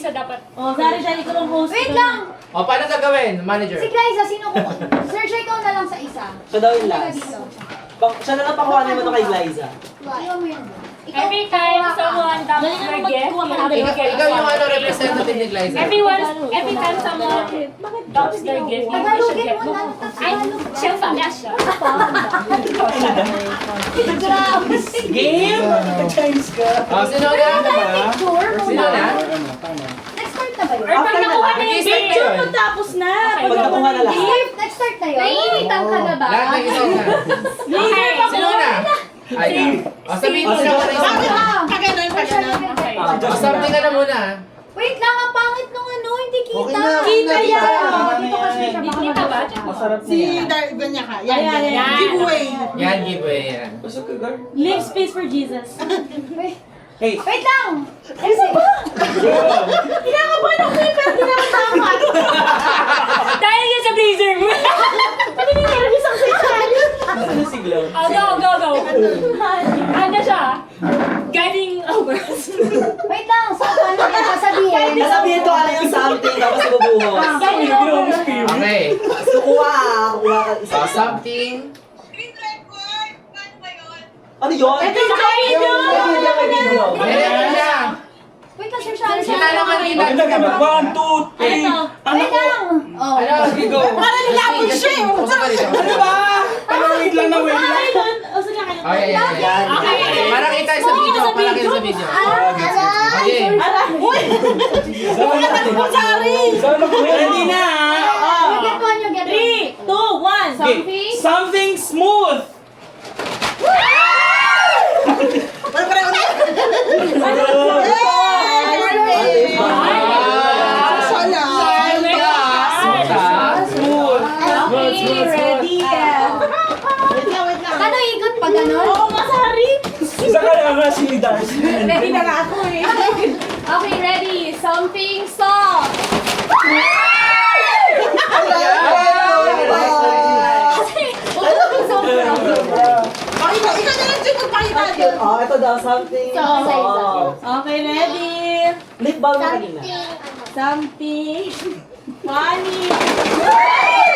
Liza dapat. Oh, Dari, ikaw ang host. Wait lang! O, paano gagawin, manager? Si Glyza, sino ko? Search ikaw na lang sa isa. Siya daw yung Teka last. dito. Siya na lang pakuhanin mo na kay Glyza. Iwan mo yan. Every time someone dumps Dali na their lang gift, magkuha you ka have ng to gift. get Ikaw yung ano, representative ni Glyza. Every time someone dumps their gift, you should Tagalogin get mo na. Ay, siya pa. Siya. Game! Chinese ka. O, sino na? Picture? Sino na? Next start na ba yun? Or pag nakuha na yung Mag-start na gift, yun. Tapos na. Pag nakuha na lahat. Next start na yun? Naiinitan ka na ba? Lahat ng isa na. Okay. Sino na? Ay, o, sabihin mo na muna isa. O, something ka na muna. Wait lang, ang pangit nung ano, hindi kita. Okay na, Kita okay na, yan. kita. Dito kasi siya baka Kita ba? Masarap na Si yan. Ganyaka. Yan. Yan. Giveaway. Yan, giveaway yan. Busog ka, girl. Leave space for Jesus. Wait. Hey. Wait lang! Kasi, Kinakabahan ako pero di naman tama. Dahil yan sa blazer mo. Ano yung nervous ako sa Ano si Glow? Oh, go. Ano siya? Guiding over. wait lang, so paano niya sasabihin? Sabihin ko ano yung something tapos ibubuhos. Guiding over. Okay. Kukuha ka isa. So, something. Ano yun? Ito sa kain yun! May video. Meron siya. Wait lang, sir, Sila naman rin natin. One, two, Ano to? Wait lang! Oh. Ano? Go. Para nilapon siya eh. Puso ka dito. Ano ba? Wait lang na wait. Ay, doon. O, sige, kayo. Okay, yan. Okay. Para kita sa video. Para kita sa video. Okay. Uy! Wala ka naman sa arin. Ready na! You get one, you get one. 3, 2, 1. Something? Something smooth! Wala pa rin ulit. Sana. Okay, ready. Wait lang. Ano ikot pag ganon? Oo, masari. Isa ka lang na si Darcy. Ready na nga ako eh. Okay, ready. Something soft. Pakita, ikaw na lang dyan magpakita dyan. Oh, ito daw, something. Okay, ready. Lip balm na kanina. Something. Funny. Ay!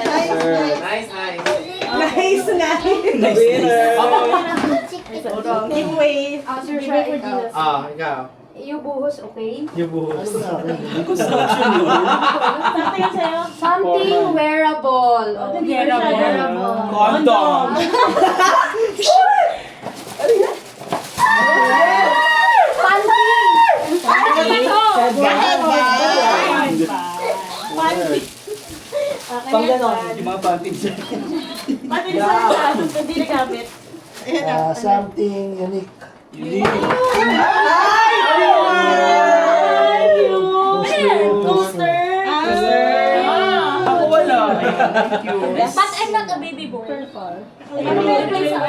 Nice, Nice, nice. Nice, nice. Winner. Giveaway. Sir, try for Jesus. Ah, ikaw. Yung buhos, okay? Yung buhos. Something yun sa'yo. Something wearable. Wearable. Condom. Pang ganon. Yung mga panties. Pati na sa hindi nagamit. Something unique. Coaster. Ako wala. But I'm not a baby boy.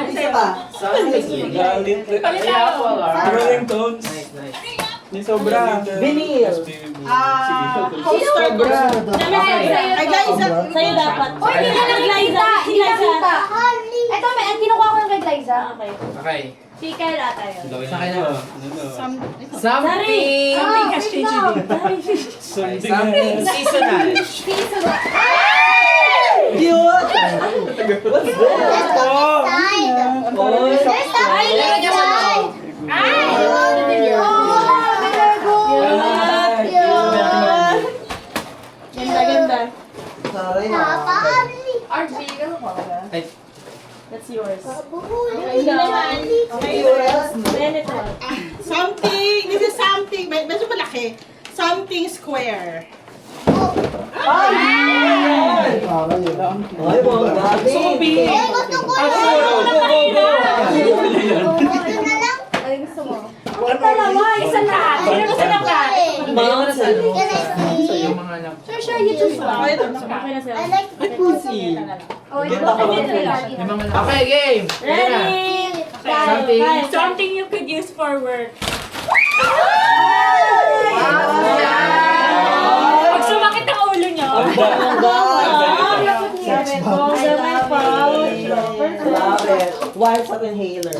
Isa pa. Something. Galit. Palit tayo. Rolling tones. Nice, nice. Yung sobra. Vinyl. Poster. Ay guys, Sa'yo dapat. Uy, hindi na nakikita! Hindi na nakita! Ito, may kinukuha ko ng kay Glyza. Okay. Okay. Speaker ata yun. Sa akin na. Dari! Something. Something has changed you. Something seasonal. Cute! What's this? Oh, Ay, Meron niya sa loob. Ganda. Sorry na. Ay, That's yours. Okay, yours. Then ito. something. This is something. Medyo malaki. Something square. Ay, Ay, mga gabi. Subi. Ay, gusto mo? Isa lahat. Sino gusto ng lahat? Mga na sa ano. yung mga anak. Sure, you choose one. Okay na sa'yo. Pussy. Oh, Ganda ka ba? Yung mga anak. Okay, game. Ready na. Ready? Something. Something you could use for work. Pag sumakit ang ulo nyo. Ang ganda. Seven pouch. Love it. Wipes at inhaler.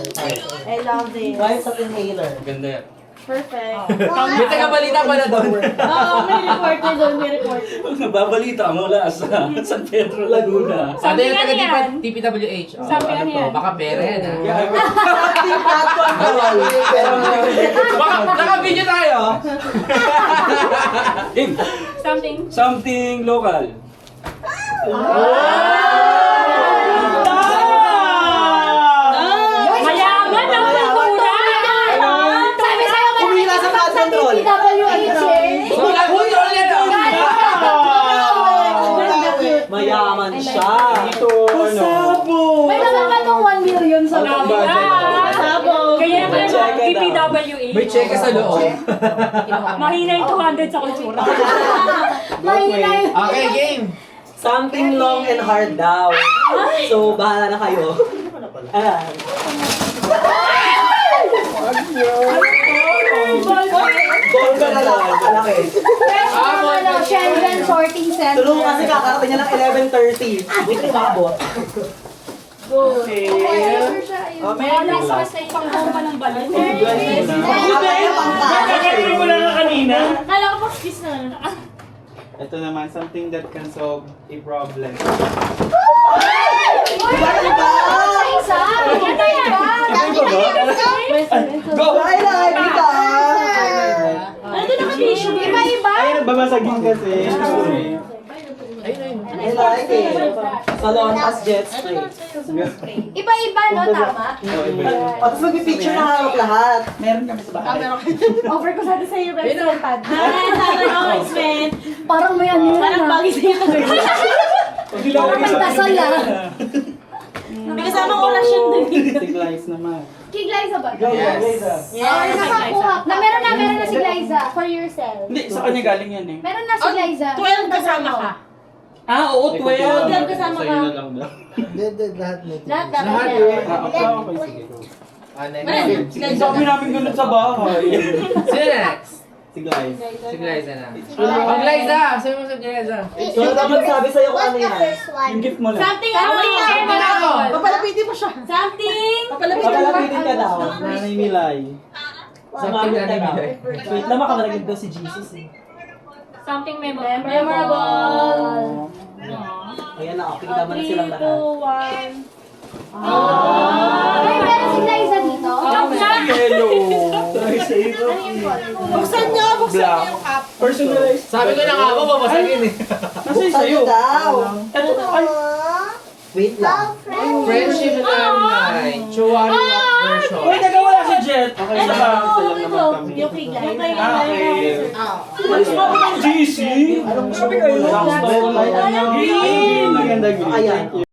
I love this. Wipes at inhaler. Ganda yan. Perfect. May tagabalita pala doon. Oo, may reporter doon, may reporter. Nababalita mula sa San Pedro, Laguna. Sabi yung Sabi taga yan. TPWH. Oh, Sabi ano yan to? yan. Baka pera yan ha. Something platform. Baka naka-video tayo. Game. Something local. Mayaman ang kultura! Sabi sa'yo, Kumila sa flood control. TWH eh. Wala control yan ah. Mayaman siya. Ito, ano? May naman ka nung 1 million sa Out of loob. budget. Sabog! Kaya May naman, check it out. DPWH. May check sa loob. Mahina yung 200 sa kultura. Mahina yun. Okay, game. Something long and hard daw. So, bahala na kayo. Ayan. Ball ka na lang, kalaki. Fresh from ano, Shenzhen Sorting Center. Tulungan kasi kakarating niya ng 11:30. Wait, umabot. May alas ka sa Pang-bomba ng balon. Nakakarinig mo lang kanina. Kala ko pa kiss na. Ito naman, something that can solve a problem. isa. Ano yan? Go! Ay, nakikita! Ano doon naka-tissue? Iba-iba. Ay, nagbabasagin kasi. I like it. Salon as jet spray. Iba-iba, no? Tama? O, tapos mag-picture na harap lahat. Meron kami sa bahay. Offer ko sana sa iyo, pero sa pad. Announcement. Parang may ano yun, Parang ah. bagay sa'yo to, girl. Parang magdasal, ah. May kasamang orasyon doon. Siglize naman. Kay Glyza ba? Yes. Or nakakuha ka. Meron na si Glyza. For yourself. Hindi, sa kanya galing yan eh. Meron na si Glyza. 12 kasama ka. Ah, oo, 12. 12 kasama Sa'yo ka. na lang daw. Hindi, lahat may Lahat Lahat dapat yun. Okay, sige. Go. Next. Sabi namin ganun sa bahay. Sino next? Siglize. Si Glyza na. Pag Glyza! Sabi mo si Glyza. So, dapat sabi sa'yo kung ano yan. Yung gift mo lang. Something ano? Check mo na ako. Papalapitin mo siya. Something. Papalapitin ka daw. Nanay Milay. Something na nabigay. Wait lang, makamalagan daw si Jesus eh. Something memorable. Memorable. Ayan na, okay, kita mo na silang 3, lahat. 2, 1. Ay, meron si Glyza dito. Hello. Buksan niyo yung cup. Personalized. Sabi ko na nga ako, babasagin eh. Nasa Buksan sa'yo. niyo daw. Ito, ay. Wait lang. Friendship Night. Chuari version. Uy, nagawala si Jet. Okay, Ito, isa lang ito. naman kami. Yung kay Glyza. Ah, okay. Mas mo ng GC. Anong Sabi kayo. Green. Maganda green. Ayan. Thank you.